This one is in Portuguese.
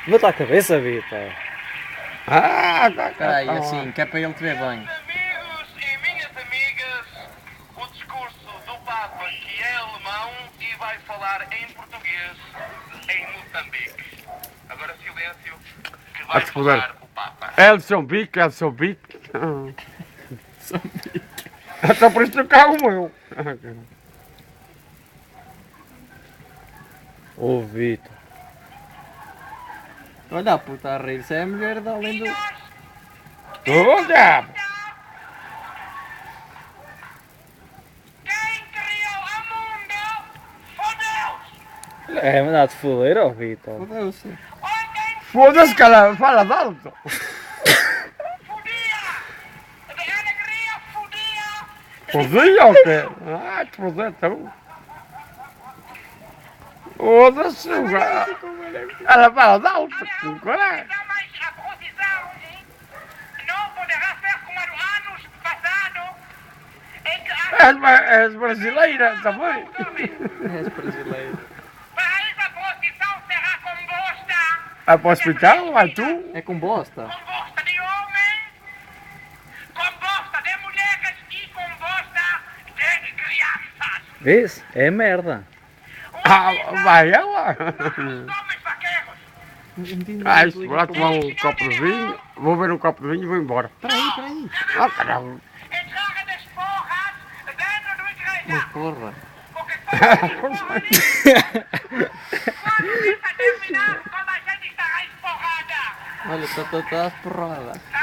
Levanta a cabeça, Vitor. Espera aí, assim, que é para ele te ver bem. Amigos e minhas amigas, o discurso do Papa, que é alemão e vai falar em português em Moçambique. Agora silêncio, que vai Vai-te foder. falar o Papa. Elson Bic. Até por isso cá o meu. Ô, Vitor. Olha a puta a rir, isso é a mulher da além do... Ô, diabo. Quem criou o mundo? Oh Deus! É mandado foder, ó, Vitor. Fodeu-se. Ontem Foda-se, cara, fala de alto. fodia! De alegria fodia! Fodia ou quê? Ah, te foder, então. Foda-se, cara. Ela fala de alto. Caralho. Não mais a posição não poderá ser como no anos passado em que És brasileira também. És brasileiro. para essa posição será composta Vai para o hospital, vai tu. É com bosta. composta de homens, composta de mulheres e composta de crianças. Vês? É merda. Ah, vai ela. Os homens vaqueiros. Ah, isto, vou lá tomar um copo de vinho. Vou ver um copo de vinho e vou embora. Peraí. Ah, caralho. Entraram das porras dentro da igreja. Mas porra. Porque quando isso terminar, toda a gente estará esporrada. Olha, tá porrada. Tá